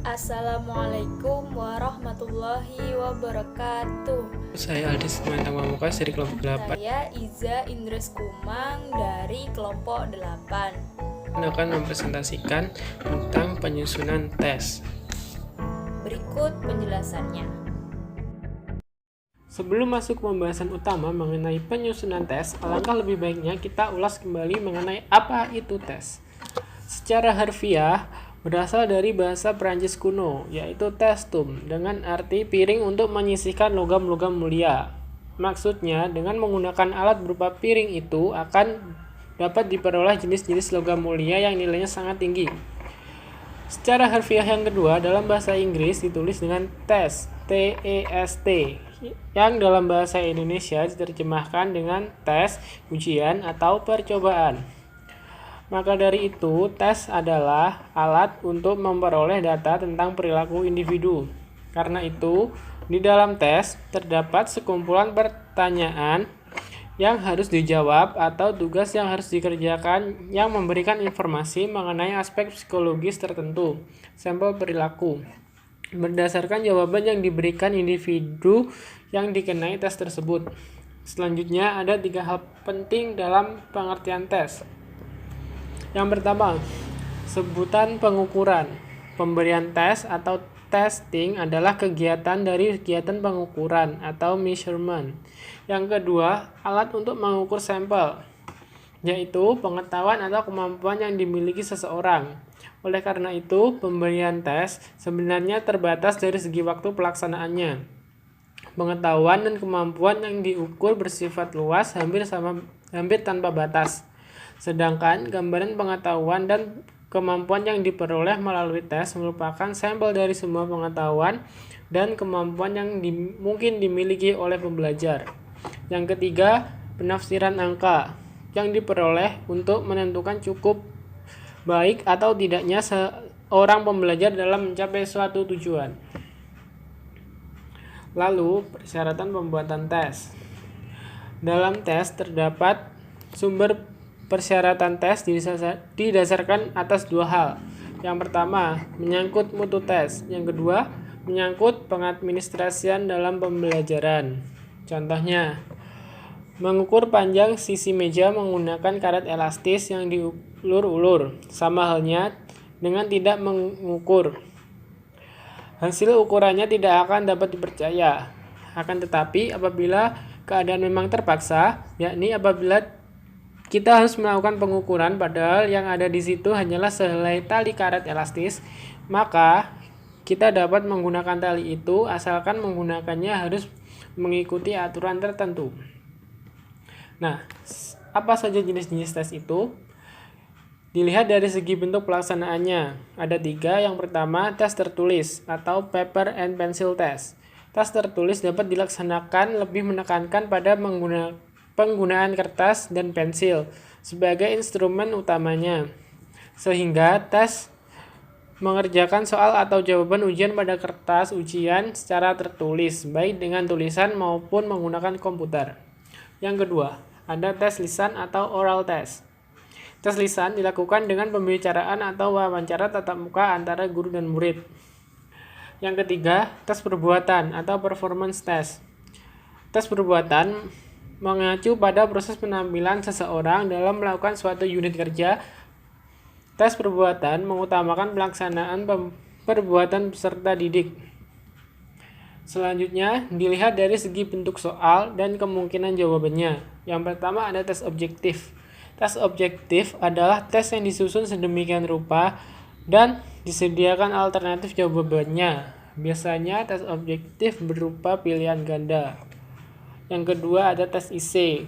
Assalamualaikum warahmatullahi wabarakatuh. Saya Aldi Sumantang Pamungkas dari kelompok 8. Saya Iza Indres Kumang dari kelompok 8. Akan mempresentasikan tentang penyusunan tes. Berikut penjelasannya. Sebelum masuk ke pembahasan utama mengenai penyusunan tes, alangkah lebih baiknya kita ulas kembali mengenai apa itu tes. Secara harfiah, berasal dari bahasa Perancis kuno, yaitu testum, dengan arti piring untuk menyisihkan logam-logam mulia. Maksudnya, dengan menggunakan alat berupa piring itu akan dapat diperoleh jenis-jenis logam mulia yang nilainya sangat tinggi. Secara harfiah yang kedua, dalam bahasa Inggris ditulis dengan test, T-E-S-T, yang dalam bahasa Indonesia diterjemahkan dengan tes, ujian, atau percobaan. Maka dari itu, tes adalah alat untuk memperoleh data tentang perilaku individu. Karena itu, di dalam tes terdapat sekumpulan pertanyaan yang harus dijawab atau tugas yang harus dikerjakan yang memberikan informasi mengenai aspek psikologis tertentu, sampel perilaku, berdasarkan jawaban yang diberikan individu yang dikenai tes tersebut. Selanjutnya, ada 3 hal penting dalam pengertian tes. Yang pertama, sebutan pengukuran. Pemberian tes atau testing adalah kegiatan dari kegiatan pengukuran atau measurement. Yang kedua, alat untuk mengukur sampel, yaitu pengetahuan atau kemampuan yang dimiliki seseorang. Oleh karena itu, pemberian tes sebenarnya terbatas dari segi waktu pelaksanaannya. Pengetahuan dan kemampuan yang diukur bersifat luas, hampir tanpa batas. Sedangkan gambaran pengetahuan dan kemampuan yang diperoleh melalui tes merupakan sampel dari semua pengetahuan dan kemampuan yang mungkin dimiliki oleh pembelajar. Yang ketiga, penafsiran angka yang diperoleh untuk menentukan cukup baik atau tidaknya seorang pembelajar dalam mencapai suatu tujuan. Lalu, persyaratan pembuatan tes. Dalam tes terdapat sumber persyaratan tes didasarkan atas 2 hal. Yang pertama, menyangkut mutu tes. Yang kedua, menyangkut pengadministrasian dalam pembelajaran. Contohnya, mengukur panjang sisi meja menggunakan karet elastis yang diulur-ulur, sama halnya dengan tidak mengukur. Hasil ukurannya tidak akan dapat dipercaya. Akan tetapi, apabila keadaan memang terpaksa, yakni apabila kita harus melakukan pengukuran padahal yang ada di situ hanyalah sehelai tali karet elastis, maka kita dapat menggunakan tali itu asalkan menggunakannya harus mengikuti aturan tertentu. Nah, apa saja jenis-jenis tes itu? Dilihat dari segi bentuk pelaksanaannya. Ada 3. Yang pertama, tes tertulis atau paper and pencil test. Tes tertulis dapat dilaksanakan lebih menekankan pada penggunaan kertas dan pensil sebagai instrumen utamanya, sehingga tes mengerjakan soal atau jawaban ujian pada kertas ujian secara tertulis, baik dengan tulisan maupun menggunakan komputer. Yang kedua, ada tes lisan atau oral test. Tes lisan dilakukan dengan pembicaraan atau wawancara tatap muka antara guru dan murid. Yang ketiga, tes perbuatan atau performance test. Tes perbuatan mengacu pada proses penampilan seseorang dalam melakukan suatu unit kerja. Tes perbuatan mengutamakan pelaksanaan perbuatan peserta didik. Selanjutnya, dilihat dari segi bentuk soal dan kemungkinan jawabannya. Yang pertama ada tes objektif. Tes objektif adalah tes yang disusun sedemikian rupa dan disediakan alternatif jawabannya. Biasanya tes objektif berupa pilihan ganda. Yang kedua ada tes IC.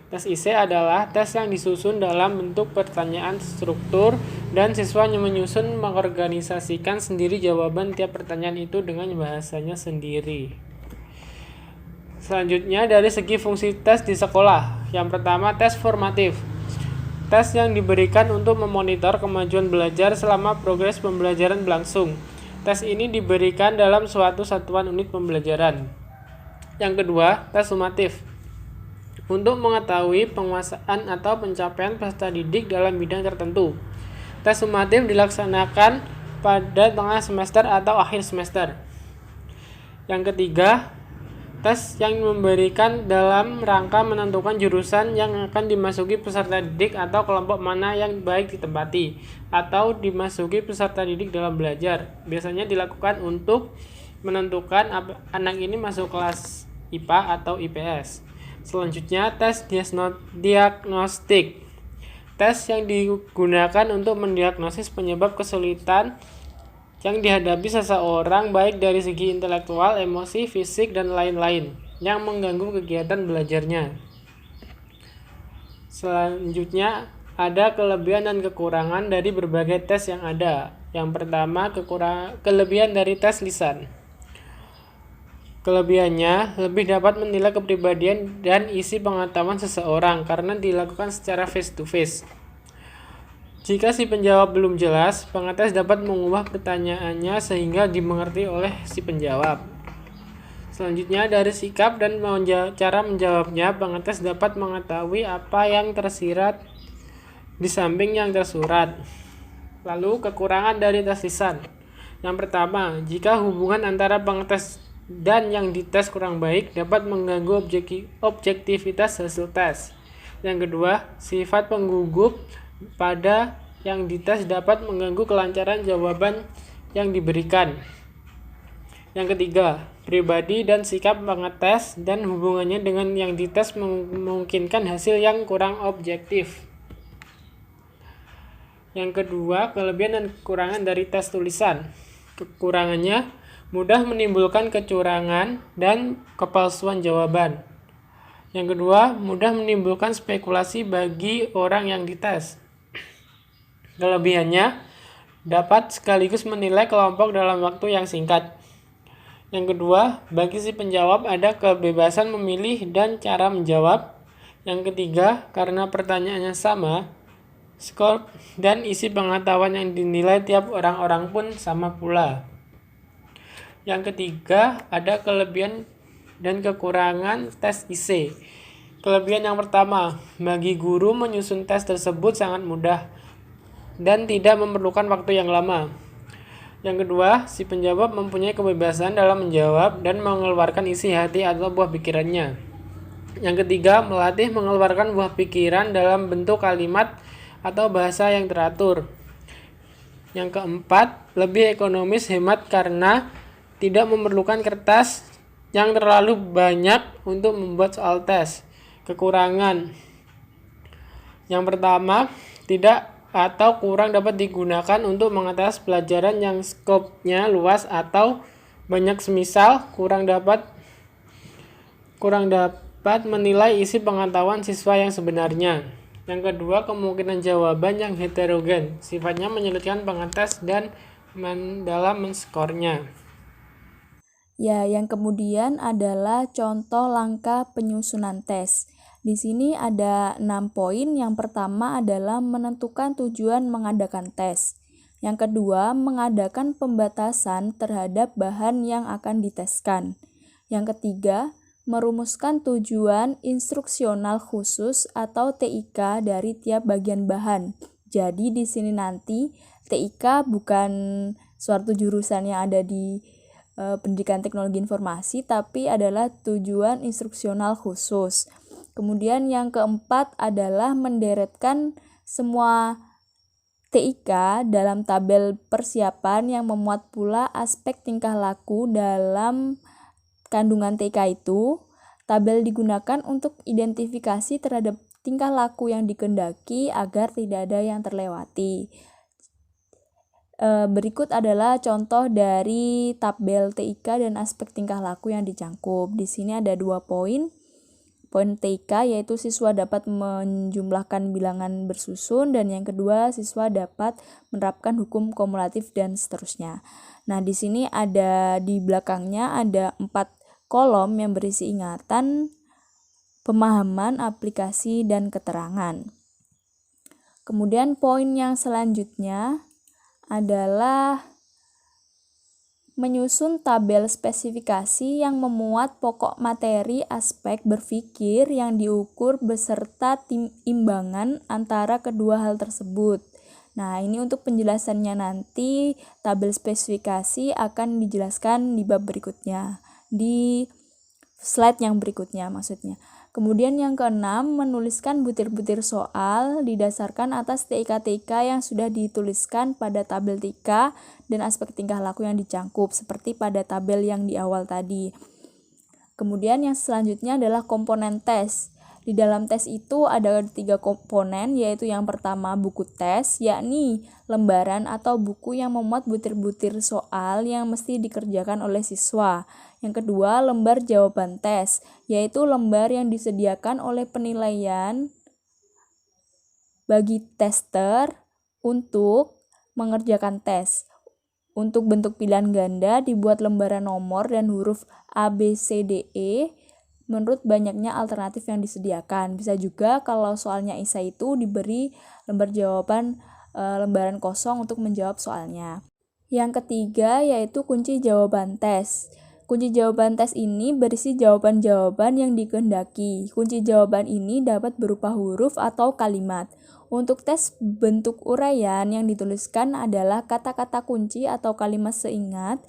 Tes IC adalah tes yang disusun dalam bentuk pertanyaan struktur dan siswa menyusun mengorganisasikan sendiri jawaban tiap pertanyaan itu dengan bahasanya sendiri. Selanjutnya dari segi fungsi tes di sekolah. Yang pertama tes formatif. Tes yang diberikan untuk memonitor kemajuan belajar selama progres pembelajaran berlangsung. Tes ini diberikan dalam suatu satuan unit pembelajaran. Yang kedua, tes sumatif. Untuk mengetahui penguasaan atau pencapaian peserta didik dalam bidang tertentu. Tes sumatif dilaksanakan pada tengah semester atau akhir semester. Yang ketiga, tes yang memberikan dalam rangka menentukan jurusan yang akan dimasuki peserta didik atau kelompok mana yang baik ditempati atau dimasuki peserta didik dalam belajar. Biasanya dilakukan untuk menentukan anak ini masuk kelas IPA atau IPS. Selanjutnya, tes diagnostik. Tes yang digunakan untuk mendiagnosis penyebab kesulitan yang dihadapi seseorang baik dari segi intelektual, emosi, fisik, dan lain-lain yang mengganggu kegiatan belajarnya. Selanjutnya, ada kelebihan dan kekurangan dari berbagai tes yang ada. Yang pertama, kelebihan dari tes lisan. Kelebihannya, lebih dapat menilai kepribadian dan isi pengetahuan seseorang karena dilakukan secara face to face. Jika si penjawab belum jelas, pengetes dapat mengubah pertanyaannya sehingga dimengerti oleh si penjawab. Selanjutnya, dari sikap dan cara menjawabnya, pengetes dapat mengetahui apa yang tersirat di samping yang tersurat. Lalu, kekurangan dari tes lisan. Yang pertama, jika hubungan antara pengetes dan yang dites kurang baik, dapat mengganggu objektivitas hasil tes. Yang kedua, sifat penggugup pada yang dites dapat mengganggu kelancaran jawaban yang diberikan. Yang ketiga, pribadi dan sikap pengetes dan hubungannya dengan yang dites memungkinkan hasil yang kurang objektif. Yang kedua, kelebihan dan kekurangan dari tes tulisan. Kekurangannya, mudah menimbulkan kecurangan dan kepalsuan jawaban. Yang kedua, mudah menimbulkan spekulasi bagi orang yang dites. Kelebihannya, dapat sekaligus menilai kelompok dalam waktu yang singkat. Yang kedua, bagi si penjawab ada kebebasan memilih dan cara menjawab. Yang ketiga, karena pertanyaannya sama, skor dan isi pengetahuan yang dinilai tiap orang-orang pun sama pula. Yang ketiga, ada kelebihan dan kekurangan tes IC. Kelebihan yang pertama, bagi guru menyusun tes tersebut sangat mudah dan tidak memerlukan waktu yang lama. Yang kedua, si penjawab mempunyai kebebasan dalam menjawab dan mengeluarkan isi hati atau buah pikirannya. Yang ketiga, melatih mengeluarkan buah pikiran dalam bentuk kalimat atau bahasa yang teratur. Yang keempat, lebih ekonomis hemat karena tidak memerlukan kertas yang terlalu banyak untuk membuat soal tes. Kekurangan. Yang pertama, tidak atau kurang dapat digunakan untuk mengatas pelajaran yang skopnya luas atau banyak, semisal kurang dapat menilai isi pengetahuan siswa yang sebenarnya. Yang kedua, kemungkinan jawaban yang heterogen, sifatnya menyulitkan pengetes dan dalam menskornya. Ya, yang kemudian adalah contoh langkah penyusunan tes. Di sini ada 6 poin. Yang pertama adalah menentukan tujuan mengadakan tes. Yang kedua, mengadakan pembatasan terhadap bahan yang akan diteskan. Yang ketiga, merumuskan tujuan instruksional khusus atau TIK dari tiap bagian bahan. Jadi di sini nanti TIK bukan suatu jurusan yang ada di pendidikan teknologi informasi, tapi adalah tujuan instruksional khusus. Kemudian yang keempat adalah menderetkan semua TIK dalam tabel persiapan yang memuat pula aspek tingkah laku dalam kandungan TIK itu. Tabel digunakan untuk identifikasi terhadap tingkah laku yang dikehendaki agar tidak ada yang terlewati. Berikut adalah contoh dari tabel TIK dan aspek tingkah laku yang dicangkup. Di sini ada 2 poin. Poin TIK yaitu siswa dapat menjumlahkan bilangan bersusun, dan yang kedua siswa dapat menerapkan hukum kumulatif dan seterusnya. Nah, di sini ada di belakangnya ada 4 kolom yang berisi ingatan, pemahaman, aplikasi, dan keterangan. Kemudian poin yang selanjutnya adalah menyusun tabel spesifikasi yang memuat pokok materi aspek berpikir yang diukur beserta timbangan antara kedua hal tersebut. Nah, ini untuk penjelasannya nanti tabel spesifikasi akan dijelaskan di bab berikutnya, di slide yang berikutnya maksudnya. Kemudian yang keenam, menuliskan butir-butir soal didasarkan atas TIK-TIK yang sudah dituliskan pada tabel TIK dan aspek tingkah laku yang dicangkup, seperti pada tabel yang di awal tadi. Kemudian yang selanjutnya adalah komponen tes. Di dalam tes itu ada 3 komponen, yaitu yang pertama buku tes, yakni lembaran atau buku yang memuat butir-butir soal yang mesti dikerjakan oleh siswa. Yang kedua, lembar jawaban tes, yaitu lembar yang disediakan oleh penilaian bagi tester untuk mengerjakan tes. Untuk bentuk pilihan ganda dibuat lembaran nomor dan huruf A, B, C, D, E menurut banyaknya alternatif yang disediakan. Bisa juga kalau soalnya ISA itu diberi lembar jawaban lembaran kosong untuk menjawab soalnya. Yang ketiga yaitu kunci jawaban tes. Kunci jawaban tes ini berisi jawaban-jawaban yang dikehendaki. Kunci jawaban ini dapat berupa huruf atau kalimat. Untuk tes bentuk uraian yang dituliskan adalah kata-kata kunci atau kalimat singkat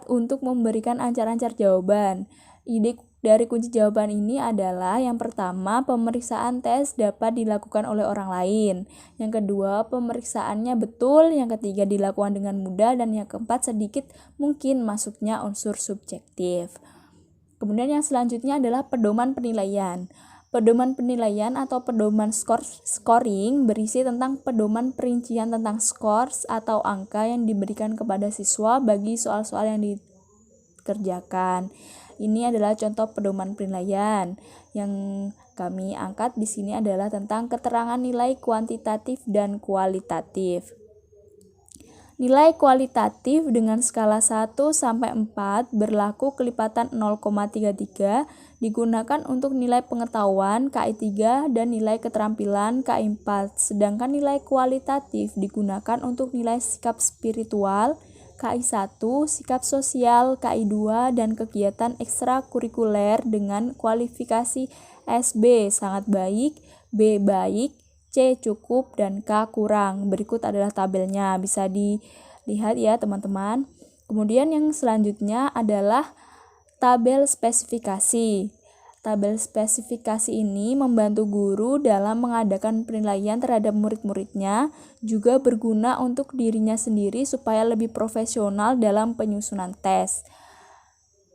untuk memberikan ancar-ancar jawaban. Ide dari kunci jawaban ini adalah yang pertama, pemeriksaan tes dapat dilakukan oleh orang lain. Yang kedua, pemeriksaannya betul. Yang ketiga, dilakukan dengan mudah. Dan yang keempat, sedikit mungkin masuknya unsur subjektif. Kemudian yang selanjutnya adalah pedoman penilaian. Pedoman penilaian atau pedoman scoring berisi tentang pedoman perincian tentang scores atau angka yang diberikan kepada siswa bagi soal-soal yang dikerjakan. Ini adalah contoh pedoman penilaian. Yang kami angkat di sini adalah tentang keterangan nilai kuantitatif dan kualitatif. Nilai kualitatif dengan skala 1 sampai 4 berlaku kelipatan 0,33 digunakan untuk nilai pengetahuan KI3 dan nilai keterampilan KI4. Sedangkan nilai kualitatif digunakan untuk nilai sikap spiritual KI1, sikap sosial KI2, dan kegiatan ekstrakurikuler dengan kualifikasi SB sangat baik, B baik, C cukup, dan K kurang. Berikut adalah tabelnya, bisa dilihat ya teman-teman. Kemudian yang selanjutnya adalah tabel spesifikasi. Tabel spesifikasi ini membantu guru dalam mengadakan penilaian terhadap murid-muridnya, juga berguna untuk dirinya sendiri supaya lebih profesional dalam penyusunan tes.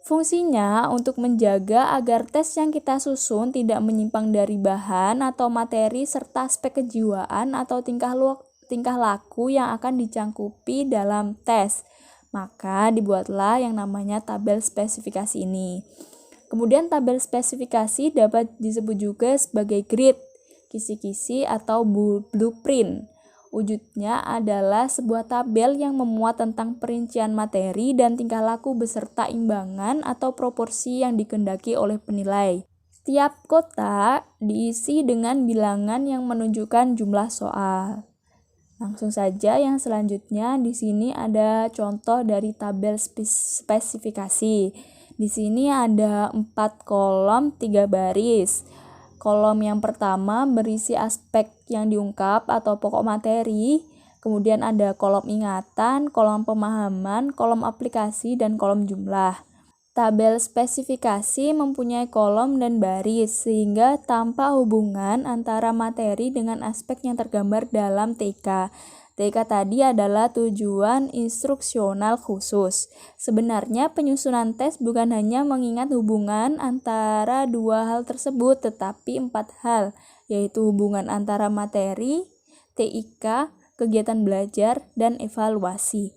Fungsinya untuk menjaga agar tes yang kita susun tidak menyimpang dari bahan atau materi serta aspek kejiwaan atau tingkah laku yang akan dicangkupi dalam tes. Maka dibuatlah yang namanya tabel spesifikasi ini. Kemudian tabel spesifikasi dapat disebut juga sebagai grid, kisi-kisi, atau blueprint. Wujudnya adalah sebuah tabel yang memuat tentang perincian materi dan tingkah laku beserta imbangan atau proporsi yang dikehendaki oleh penilai. Setiap kotak diisi dengan bilangan yang menunjukkan jumlah soal. Langsung saja yang selanjutnya di sini ada contoh dari tabel spesifikasi. Di sini ada 4 kolom, 3 baris. Kolom yang pertama berisi aspek yang diungkap atau pokok materi. Kemudian ada kolom ingatan, kolom pemahaman, kolom aplikasi, dan kolom jumlah. Tabel spesifikasi mempunyai kolom dan baris, sehingga tanpa hubungan antara materi dengan aspek yang tergambar dalam TK. TK tadi adalah tujuan instruksional khusus. Sebenarnya penyusunan tes bukan hanya mengingat hubungan antara dua hal tersebut, tetapi 4 hal, yaitu hubungan antara materi, TIK, kegiatan belajar, dan evaluasi.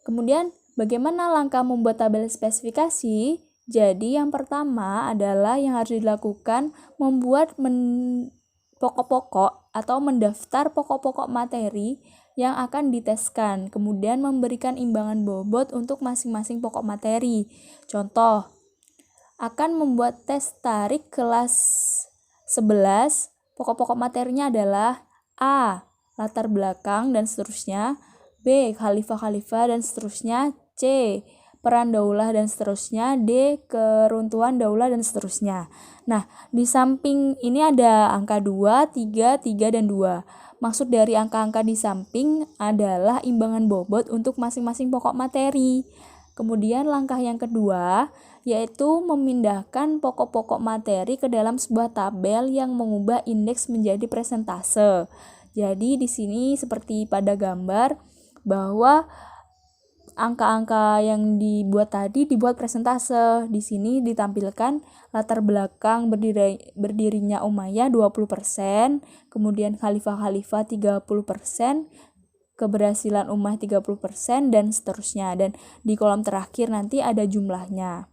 Kemudian, bagaimana langkah membuat tabel spesifikasi? Jadi yang pertama adalah yang harus dilakukan membuat pokok-pokok atau mendaftar pokok-pokok materi yang akan diteskan, kemudian memberikan imbangan bobot untuk masing-masing pokok materi. Contoh, akan membuat tes tarik kelas 11, pokok-pokok materinya adalah A. Latar belakang dan seterusnya, B. Khalifah-khalifah dan seterusnya, C. peran daulah dan seterusnya, D. keruntuhan daulah dan seterusnya. Nah, di samping ini ada angka 2, 3, 3, dan 2. Maksud dari angka-angka di samping adalah imbangan bobot untuk masing-masing pokok materi. Kemudian langkah yang kedua yaitu memindahkan pokok-pokok materi ke dalam sebuah tabel yang mengubah indeks menjadi persentase. Jadi di sini seperti pada gambar bahwa angka-angka yang dibuat tadi dibuat persentase. Di sini ditampilkan latar belakang berdirinya Umayyah 20%, kemudian Khalifah 30%, keberhasilan Umayyah 30%, dan seterusnya. Dan di kolom terakhir nanti ada jumlahnya.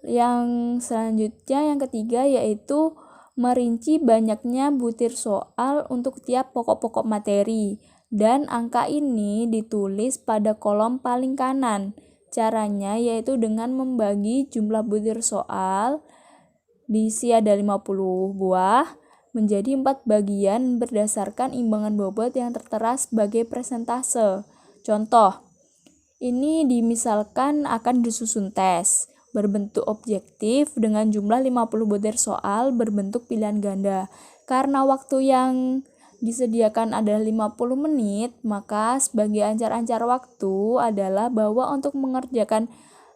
Yang selanjutnya, yang ketiga, yaitu merinci banyaknya butir soal untuk tiap pokok-pokok materi. Dan angka ini ditulis pada kolom paling kanan. Caranya yaitu dengan membagi jumlah butir soal, diisi ada 50 buah, menjadi 4 bagian berdasarkan imbangan bobot yang tertera sebagai persentase. Contoh, ini dimisalkan akan disusun tes berbentuk objektif dengan jumlah 50 butir soal berbentuk pilihan ganda. Karena waktu yang disediakan adalah 50 menit, maka sebagai ancar-ancar waktu adalah bahwa untuk mengerjakan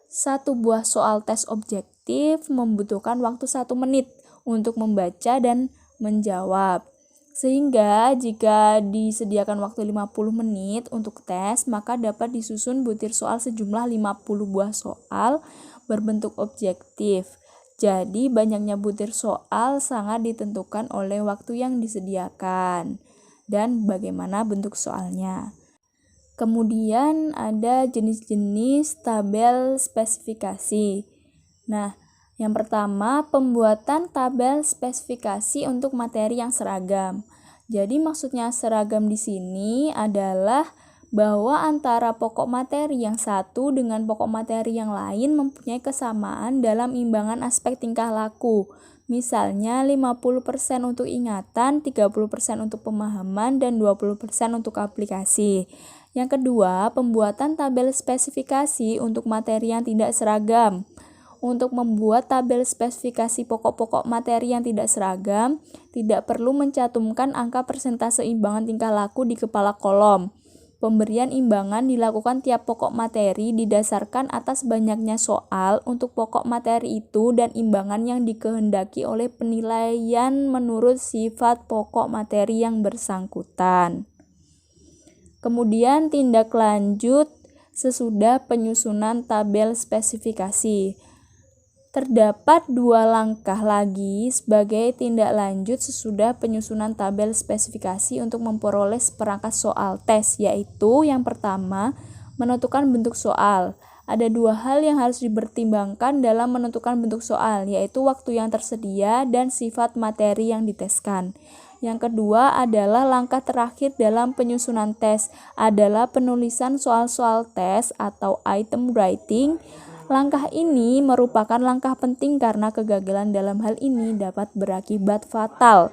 satu buah soal tes objektif membutuhkan waktu 1 menit untuk membaca dan menjawab. Sehingga jika disediakan waktu 50 menit untuk tes, maka dapat disusun butir soal sejumlah 50 buah soal berbentuk objektif. Jadi banyaknya butir soal sangat ditentukan oleh waktu yang disediakan dan bagaimana bentuk soalnya. Kemudian ada jenis-jenis tabel spesifikasi. Nah, yang pertama, pembuatan tabel spesifikasi untuk materi yang seragam. Jadi maksudnya seragam di sini adalah bahwa antara pokok materi yang satu dengan pokok materi yang lain mempunyai kesamaan dalam imbangan aspek tingkah laku. Misalnya 50% untuk ingatan, 30% untuk pemahaman, dan 20% untuk aplikasi. Yang kedua, pembuatan tabel spesifikasi untuk materi yang tidak seragam. Untuk membuat tabel spesifikasi pokok-pokok materi yang tidak seragam, tidak perlu mencantumkan angka persentase imbangan tingkah laku di kepala kolom. Pemberian imbangan dilakukan tiap pokok materi didasarkan atas banyaknya soal untuk pokok materi itu dan imbangan yang dikehendaki oleh penilaian menurut sifat pokok materi yang bersangkutan. Kemudian tindak lanjut sesudah penyusunan tabel spesifikasi. Terdapat 2 langkah lagi sebagai tindak lanjut sesudah penyusunan tabel spesifikasi untuk memperoleh seperangkat soal tes, yaitu yang pertama, menentukan bentuk soal. Ada 2 hal yang harus dipertimbangkan dalam menentukan bentuk soal, yaitu waktu yang tersedia dan sifat materi yang diteskan. Yang kedua adalah langkah terakhir dalam penyusunan tes, adalah penulisan soal-soal tes atau item writing. Langkah ini merupakan langkah penting karena kegagalan dalam hal ini dapat berakibat fatal.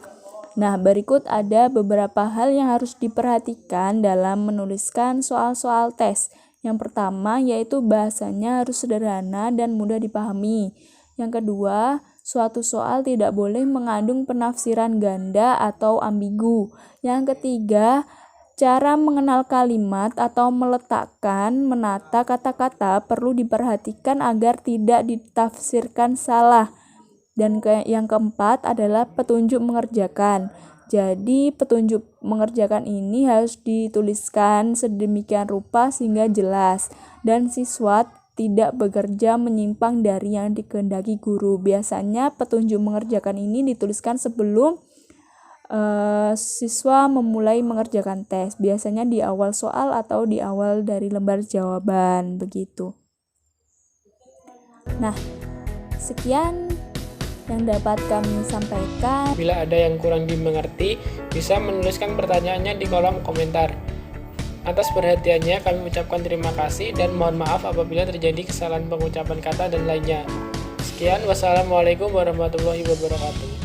Nah, berikut ada beberapa hal yang harus diperhatikan dalam menuliskan soal-soal tes. Yang pertama yaitu bahasanya harus sederhana dan mudah dipahami. Yang kedua, suatu soal tidak boleh mengandung penafsiran ganda atau ambigu. Yang ketiga, cara mengenal kalimat atau meletakkan, menata kata-kata perlu diperhatikan agar tidak ditafsirkan salah. Dan yang keempat adalah petunjuk mengerjakan. Jadi petunjuk mengerjakan ini harus dituliskan sedemikian rupa sehingga jelas dan siswa tidak bekerja menyimpang dari yang dikehendaki guru. Biasanya petunjuk mengerjakan ini dituliskan sebelum siswa memulai mengerjakan tes, biasanya di awal soal atau di awal dari lembar jawaban, begitu. Nah, sekian yang dapat kami sampaikan. Bila ada yang kurang dimengerti, bisa menuliskan pertanyaannya di kolom komentar. Atas perhatiannya kami ucapkan terima kasih dan mohon maaf apabila terjadi kesalahan pengucapan kata dan lainnya. Sekian, wassalamualaikum warahmatullahi wabarakatuh.